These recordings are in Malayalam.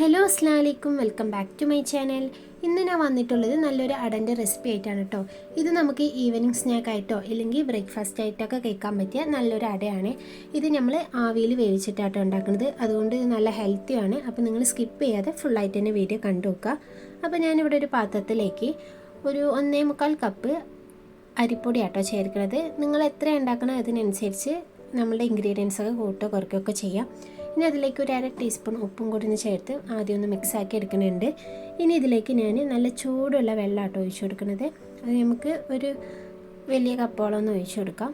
ഹലോ അസ്സലാമു അലൈക്കും, welcome back to my channel. ഇന്ന് ഞാൻ വന്നിട്ടുള്ളത് നല്ലൊരു അടൻ്റെ റെസിപ്പി ആയിട്ടാണ് കേട്ടോ. ഇത് നമുക്ക് ഈവനിങ് സ്നാക്ക് ആയിട്ടോ ഇല്ലെങ്കിൽ ബ്രേക്ക്ഫാസ്റ്റ് ആയിട്ടൊക്കെ കഴിക്കാൻ പറ്റിയ നല്ലൊരു അടയാണ്. ഇത് നമ്മൾ ആവിയിൽ വേവിച്ചിട്ടാട്ടോ ഉണ്ടാക്കുന്നത്, അതുകൊണ്ട് ഇത് നല്ല ഹെൽത്തിയാണ്. അപ്പോൾ നിങ്ങൾ സ്കിപ്പ് ചെയ്യാതെ ഫുള്ളായിട്ട് തന്നെ വീഡിയോ കണ്ടു നോക്കുക. അപ്പോൾ ഞാനിവിടെ ഒരു പാത്രത്തിലേക്ക് ഒരു 1.25 കപ്പ് അരിപ്പൊടി ആട്ടോ ചേർക്കുന്നത്. നിങ്ങൾ എത്ര ഉണ്ടാക്കണം അതിനനുസരിച്ച് നമ്മളുടെ ഇൻഗ്രീഡിയൻസ് ഒക്കെ കൂട്ടോ കുറയ്ക്കുകയൊക്കെ ചെയ്യാം. ഇനി അതിലേക്ക് ഒരു 1/2 ടീസ്പൂൺ ഉപ്പും കൂടി ഒന്ന് ചേർത്ത് ആദ്യം ഒന്ന് മിക്സാക്കി എടുക്കുന്നുണ്ട്. ഇനി ഇതിലേക്ക് ഞാൻ നല്ല ചൂടുള്ള വെള്ളമാട്ടോ ഒഴിച്ചു കൊടുക്കുന്നത്. അത് നമുക്ക് ഒരു വലിയ കപ്പോളം ഒന്ന് ഒഴിച്ചു കൊടുക്കാം.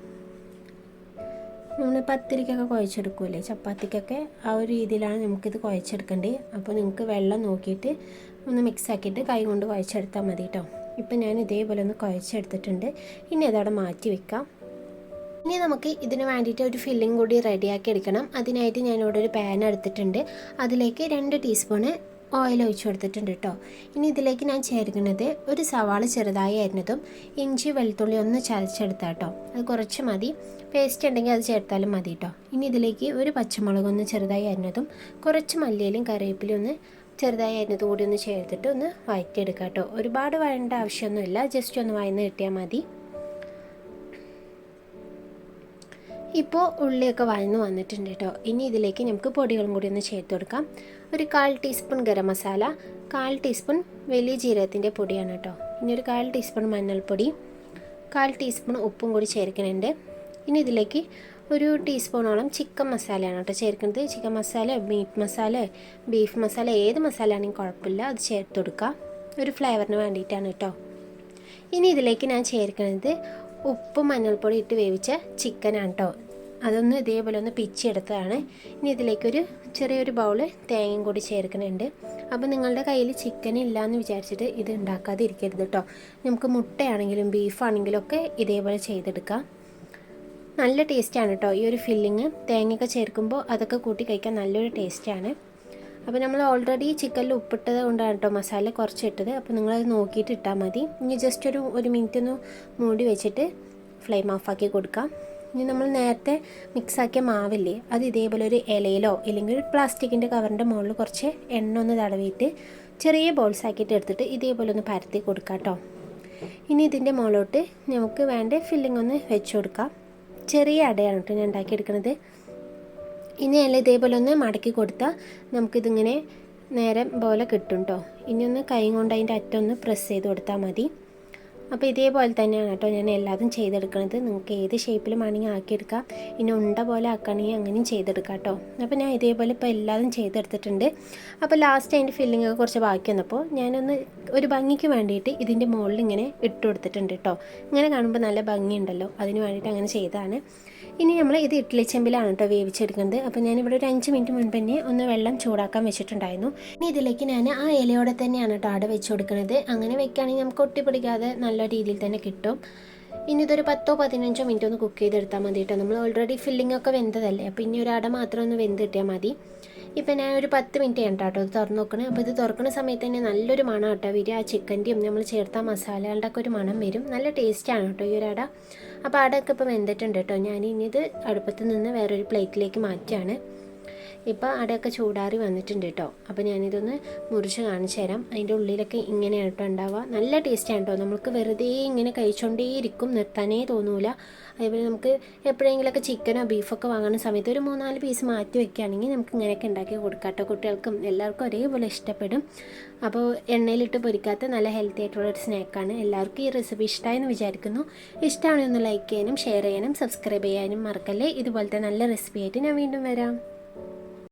നമ്മൾ പത്തിരിക്കൊക്കെ കുഴച്ചെടുക്കൂലേ, ചപ്പാത്തിക്കൊക്കെ ആ ഒരു രീതിയിലാണ് നമുക്കിത് കുഴച്ചെടുക്കേണ്ടത്. അപ്പോൾ നിങ്ങൾക്ക് വെള്ളം നോക്കിയിട്ട് ഒന്ന് മിക്സാക്കിയിട്ട് കൈ കൊണ്ട് കുഴച്ചെടുത്താൽ മതി കേട്ടോ. ഇപ്പം ഞാൻ ഇതേപോലെ ഒന്ന് കുഴച്ചെടുത്തിട്ടുണ്ട്. ഇനി അതവിടെ മാറ്റി വെക്കാം. ഇനി നമുക്ക് ഇതിന് വേണ്ടിയിട്ട് ഒരു ഫില്ലിംഗ് കൂടി റെഡിയാക്കി എടുക്കണം. അതിനായിട്ട് ഞാനിവിടെ ഒരു പാൻ എടുത്തിട്ടുണ്ട്. അതിലേക്ക് 2 ടീസ്പൂണ് ഓയിൽ ഒഴിച്ചു കൊടുത്തിട്ടുണ്ട് കേട്ടോ. ഇനി ഇതിലേക്ക് ഞാൻ ചേർക്കുന്നത് ഒരു സവാള ചെറുതായി അരിഞ്ഞതും ഇഞ്ചി വെളുത്തുള്ളി ഒന്ന് ചതച്ചെടുത്താട്ടോ. അത് കുറച്ച് മതി, പേസ്റ്റ് ഉണ്ടെങ്കിൽ അത് ചേർത്താലും മതി കേട്ടോ. ഇനി ഇതിലേക്ക് ഒരു പച്ചമുളക് ഒന്ന് ചെറുതായി അരിഞ്ഞതും കുറച്ച് മല്ലിയിലും കറിവേപ്പിലും ഒന്ന് ചെറുതായി അരിഞ്ഞതും കൂടി ഒന്ന് ചേർത്തിട്ട് ഒന്ന് വഴറ്റിയെടുക്കാം കേട്ടോ. ഒരുപാട് വഴണ്ട ആവശ്യമൊന്നുമില്ല, ജസ്റ്റ് ഒന്ന് വഴന്ന് കിട്ടിയാൽ മതി. ഇപ്പോൾ ഉള്ളിയൊക്കെ വഴന്ന് വന്നിട്ടുണ്ട് കേട്ടോ. ഇനി ഇതിലേക്ക് നമുക്ക് പൊടികളും കൂടി ഒന്ന് ചേർത്ത് കൊടുക്കാം. ഒരു 1/4 ടീസ്പൂൺ ഗരം മസാല, 1/4 ടീസ്പൂൺ വലിയ ജീരകത്തിൻ്റെ പൊടിയാണ് കേട്ടോ. ഇനി ഒരു 1/4 ടീസ്പൂൺ മഞ്ഞൾപ്പൊടി, 1/4 ടീസ്പൂൺ ഉപ്പും കൂടി ചേർക്കുന്നുണ്ട്. ഇനി ഇതിലേക്ക് ഒരു ടീസ്പൂണോളം ചിക്കൻ മസാലയാണ് കേട്ടോ ചേർക്കുന്നത്. Chicken masala, meat masala, beef masala, ഏത് മസാല ആണെങ്കിലും കുഴപ്പമില്ല, അത് ചേർത്ത് കൊടുക്കാം. ഒരു ഫ്ലേവറിന് വേണ്ടിയിട്ടാണ് കേട്ടോ. ഇനി ഇതിലേക്ക് ഞാൻ ചേർക്കുന്നത് ഉപ്പും മഞ്ഞൾപ്പൊടി ഇട്ട് വേവിച്ച ചിക്കനാണ് കേട്ടോ. അതൊന്ന് ഇതേപോലെ ഒന്ന് പിച്ചെടുത്തതാണ്. ഇനി ഇതിലേക്കൊരു ചെറിയൊരു ബൗള് തേങ്ങയും കൂടി ചേർക്കുന്നുണ്ട്. അപ്പോൾ നിങ്ങളുടെ കയ്യിൽ ചിക്കൻ ഇല്ലയെന്ന് വിചാരിച്ചിട്ട് ഇത് ഉണ്ടാക്കാതെ ഇരിക്കരുത് കേട്ടോ. നമുക്ക് മുട്ടയാണെങ്കിലും ബീഫാണെങ്കിലും ഒക്കെ ഇതേപോലെ ചെയ്തെടുക്കാം. നല്ല ടേസ്റ്റാണ് കേട്ടോ ഈ ഒരു ഫില്ലിങ്. തേങ്ങയൊക്കെ ചേർക്കുമ്പോൾ അതൊക്കെ കൂട്ടി കഴിക്കാൻ നല്ലൊരു ടേസ്റ്റാണ്. അപ്പോൾ നമ്മൾ ഓൾറെഡി ചിക്കനിൽ ഉപ്പിട്ടത് കൊണ്ടാണ് കേട്ടോ മസാല കുറച്ച് ഇട്ടത്. അപ്പോൾ നിങ്ങളത് നോക്കിയിട്ട് ഇട്ടാൽ മതി. ഇനി ജസ്റ്റ് ഒരു മിനിറ്റ് ഒന്ന് മൂടി വെച്ചിട്ട് ഫ്ലെയിം ഓഫാക്കി കൊടുക്കാം. ഇനി നമ്മൾ നേരത്തെ മിക്സാക്കിയ മാവില്ലേ, അത് ഇതേപോലെ ഒരു ഇലയിലോ ഇല്ലെങ്കിൽ ഒരു പ്ലാസ്റ്റിക്കിൻ്റെ കവറിൻ്റെ മുകളിൽ കുറച്ച് എണ്ണ ഒന്ന് തടവിയിട്ട് ചെറിയ ബോൾസ് ആക്കിയിട്ട് എടുത്തിട്ട് ഇതേപോലെ ഒന്ന് പരത്തി കൊടുക്കാം കേട്ടോ. ഇനി ഇതിൻ്റെ മുകളിലോട്ട് നമുക്ക് വേണ്ട ഫില്ലിംഗ് ഒന്ന് വെച്ച് കൊടുക്കാം. ചെറിയ അടയാണ് കേട്ടോ ഞാൻ ഉണ്ടാക്കിയെടുക്കുന്നത്. ഇനി അല്ല ഇതേപോലെ ഒന്ന് മടക്കി കൊടുത്താൽ നമുക്കിതിങ്ങനെ നേരം പോലെ കിട്ടും കേട്ടോ. ഇനി ഒന്ന് കൈ കൊണ്ട് അതിൻ്റെ അറ്റം ഒന്ന് പ്രസ് ചെയ്ത് കൊടുത്താൽ മതി. അപ്പോൾ ഇതേപോലെ തന്നെയാണ് കേട്ടോ ഞാൻ എല്ലാതും ചെയ്തെടുക്കുന്നത്. നിങ്ങൾക്ക് ഏത് ഷേപ്പിലും വേണമെങ്കിൽ ആക്കിയെടുക്കാം. ഇനി ഉണ്ട പോലെ ആക്കുകയാണെങ്കിൽ അങ്ങനെയും ചെയ്തെടുക്കാം കേട്ടോ. അപ്പോൾ ഞാൻ ഇതേപോലെ ഇപ്പോൾ എല്ലാതും ചെയ്തെടുത്തിട്ടുണ്ട്. അപ്പോൾ ലാസ്റ്റ് അതിൻ്റെ ഫില്ലിംഗ് ഒക്കെ കുറച്ച് ബാക്കി വന്നപ്പോൾ ഞാനൊന്ന് ഒരു ഭംഗിക്ക് വേണ്ടിയിട്ട് ഇതിൻ്റെ മുകളിൽ ഇങ്ങനെ ഇട്ട് കൊടുത്തിട്ടുണ്ട് കേട്ടോ. ഇങ്ങനെ കാണുമ്പോൾ നല്ല ഭംഗിയുണ്ടല്ലോ, അതിന് വേണ്ടിയിട്ട് അങ്ങനെ ചെയ്തതാണ്. ഇനി നമ്മൾ ഇത് ഇഡ്ഡലി ചെമ്പിലാണ് കേട്ടോ വേവിച്ചെടുക്കുന്നത്. അപ്പോൾ ഞാനിവിടെ ഒരു 5 മിനിറ്റ് മുൻപ് തന്നെ ഒന്ന് വെള്ളം ചൂടാക്കാൻ വെച്ചിട്ടുണ്ടായിരുന്നു. ഇനി ഇതിലേക്ക് ഞാൻ ആ ഇലയോടെ തന്നെയാണ് കേട്ടോ അട വെച്ച് കൊടുക്കുന്നത്. അങ്ങനെ വെക്കുകയാണെങ്കിൽ നമുക്ക് ഒട്ടിപ്പിടിക്കാതെ നല്ല രീതിയിൽ തന്നെ കിട്ടും. ഇനി ഇതൊരു 10-15 മിനിറ്റ് ഒന്ന് കുക്ക് ചെയ്തെടുത്താൽ മതി കേട്ടോ. നമ്മൾ ഓൾറെഡി ഫില്ലിംഗ് ഒക്കെ വെന്തതല്ലേ, അപ്പോൾ ഇനി ഒരു അട മാത്രം ഒന്ന് വെന്ത് കിട്ടിയാൽ മതി. ഇപ്പം ഞാൻ ഒരു 10 മിനിറ്റ് ആണ് കേട്ടോ ഇത് തുറന്ന് നോക്കണേ. അപ്പോൾ ഇത് തുറക്കുന്ന സമയത്ത് തന്നെ നല്ലൊരു മണം കേട്ടോ വരിക. ആ ചിക്കൻ്റെയും നമ്മൾ ചേർത്ത മസാലകളുടെ ഒക്കെ ഒരു മണം വരും. നല്ല ടേസ്റ്റാണ് കേട്ടോ ഈ ഒരു അട. അപ്പോൾ അടയൊക്കെ ഇപ്പോൾ വെന്തിട്ടുണ്ട് കേട്ടോ. ഞാൻ ഇനി ഇത് അടുപ്പത്ത് നിന്ന് വേറൊരു പ്ലേറ്റിലേക്ക് മാറ്റുകയാണ്. ഇപ്പോൾ അടയൊക്കെ ചൂടാറി വന്നിട്ടുണ്ട് കേട്ടോ. അപ്പോൾ ഞാനിതൊന്ന് മുറിച്ച് കാണിച്ചു തരാം. അതിൻ്റെ ഉള്ളിലൊക്കെ ഇങ്ങനെയാണ് കേട്ടോ ഉണ്ടാവുക. നല്ല ടേസ്റ്റാണ് കേട്ടോ. നമുക്ക് വെറുതെ ഇങ്ങനെ കഴിച്ചുകൊണ്ടേയിരിക്കും, നിർത്താനേ തോന്നൂല. അതേപോലെ നമുക്ക് എപ്പോഴെങ്കിലുമൊക്കെ ചിക്കനോ ബീഫൊക്കെ വാങ്ങുന്ന സമയത്ത് ഒരു 3-4 പീസ് മാറ്റി വെക്കുകയാണെങ്കിൽ നമുക്ക് ഇങ്ങനെയൊക്കെ ഉണ്ടാക്കി കൊടുക്കാം കേട്ടോ. കുട്ടികൾക്കും എല്ലാവർക്കും ഒരേപോലെ ഇഷ്ടപ്പെടും. അപ്പോൾ എണ്ണയിലിട്ട് പൊരിക്കാത്ത നല്ല ഹെൽത്തി ആയിട്ടുള്ളൊരു സ്നാക്കാണ്. എല്ലാവർക്കും ഈ റെസിപ്പി ഇഷ്ടമായെന്ന് വിചാരിക്കുന്നു. ഇഷ്ടമാണെങ്കിൽ ഒന്ന് ലൈക്ക് ചെയ്യാനും ഷെയർ ചെയ്യാനും സബ്സ്ക്രൈബ് ചെയ്യാനും മറക്കല്ലേ. ഇതുപോലത്തെ നല്ല റെസിപ്പി ആയിട്ട് ഞാൻ വീണ്ടും വരാം.